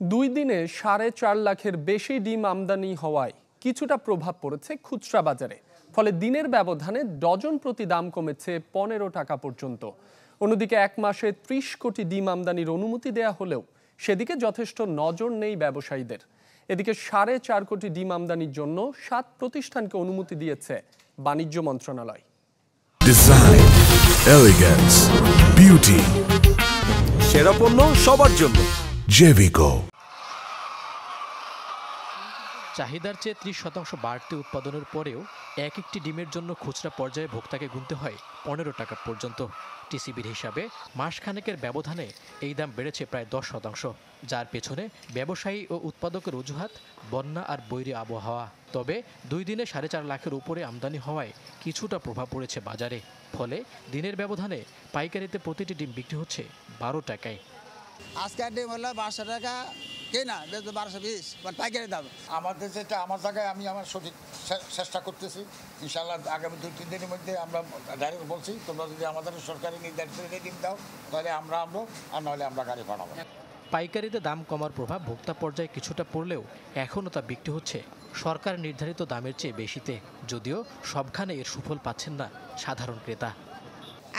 দুই দিনে 4.5 লাখের বেশি ডিম আমদানি হওয়ায় কিছুটা প্রভাব পড়েছে খুচরা বাজারে। ফলে দিনের ব্যবধানে ডজন প্রতি দাম কমেছে 15 টাকা পর্যন্ত। অন্যদিকে এক মাসে 30 কোটি ডিম আমদানির অনুমতি দেয়া হলেও সেদিকে যথেষ্ট নজর নেই ব্যবসায়ীদের। এদিকে 4.5 কোটি ডিম আমদানির জন্য 7 প্রতিষ্ঠানকে অনুমতি দিয়েছে বাণিজ্য মন্ত্রণালয়। ডিজাইন, এলিগেন্স, বিউটি, সেরা পণ্য সবার জন্য জেভিকো। চাহিদার চেয়ে 30% বাড়তি উৎপাদনের পরেও এক একটি ডিমের জন্য খুচরা পর্যায়ে ভোক্তাকে গুনতে হয় 15 টাকা পর্যন্ত। টিসিবির হিসাবে মাসখানেকের ব্যবধানে এই দাম বেড়েছে প্রায় 10%, যার পেছনে ব্যবসায়ী ও উৎপাদকের অজুহাত বন্যা আর বৈরী আবহাওয়া। তবে দুই দিনে 4.5 লাখের উপরে আমদানি হওয়ায় কিছুটা প্রভাব পড়েছে বাজারে। ফলে দিনের ব্যবধানে পাইকারিতে প্রতিটি ডিম বিক্রি হচ্ছে 12 টাকায়। আজকের ডিম হলো 1200 টাকা কেনা, 1220 পাইকারি দাম। আমাদের যেটা আমার জায়গায় আমি আমার সঠিক চেষ্টা করতেছি। ইনশাআল্লাহ আগামী 2-3 দিনের মধ্যে আমরা ডাইরেক্ট বলছি, তোমরা যদি আমাদের সরকারি নির্ধারিত ডিম দাও তাহলে আমরা আর নাহলে আমরা গাড়ি পাঠাবো। পাইকারিতে দাম কমার প্রভাব ভোক্তা পর্যায়ে কিছুটা পড়লেও এখনও তা বিক্রি হচ্ছে সরকার নির্ধারিত দামের চেয়ে বেশিতে, যদিও সবখানে এর সুফল পাচ্ছেন না সাধারণ ক্রেতা।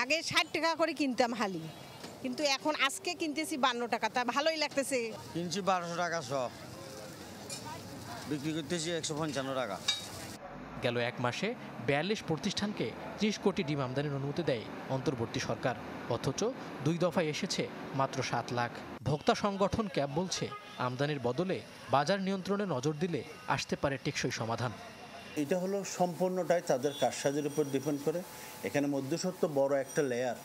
আগে 60 টাকা করে কিনতাম হালি, কিন্তু এখন আজকে কিনতেছি 52 টাকা, তা ভালোই লাগতেছে। কিনছি 1200 টাকা সব, বিক্রি করতেছি 155 টাকা। গেল এক মাসে 42 প্রতিষ্ঠানকে 30 কোটি ডিম আমদানির অনুমতি দেয় অন্তর্বর্তী সরকার, অথচ 2 দফায় এসেছে মাত্র 7 লাখ। ভোক্তা সংগঠন ক্যাব বলছে, আমদানির বদলে বাজার নিয়ন্ত্রণে নজর দিলে আসতে পারে টেকসই সমাধান। এটা হলো সম্পূর্ণটাই তাদের কারসাজির উপর ডিপেন্ড করে। এখানে মধ্যস্বত্ব বড় একটা লেয়ার,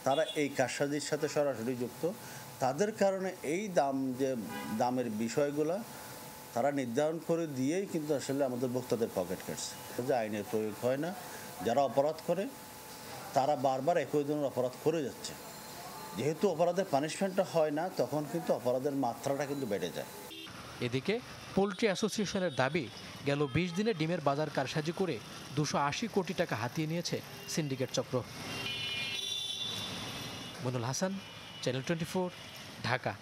তারা এই কারসাজির সাথে সরাসরি যুক্ত। তাদের কারণে এই দামের বিষয়গুলো তারা নির্ধারণ করে দিয়েই কিন্তু আসলে আমাদের ভোক্তাদের পকেট কাটছে। যে আইনের প্রয়োগ হয় না, যারা অপরাধ করে তারা বারবার একই ধরনের অপরাধ করে যাচ্ছে। যেহেতু অপরাধের পানিশমেন্টটা হয় না, তখন কিন্তু অপরাধের মাত্রাটা কিন্তু বেড়ে যায়। এদিকে পোল্ট্রি অ্যাসোসিয়েশনের দাবি, গেল 20 দিনে ডিমের বাজার কারসাজি করে 280 কোটি টাকা হাতিয়ে নিয়েছে সিন্ডিকেট চক্র। মনুল হাসান, চ্যানেল 24, ঢাকা।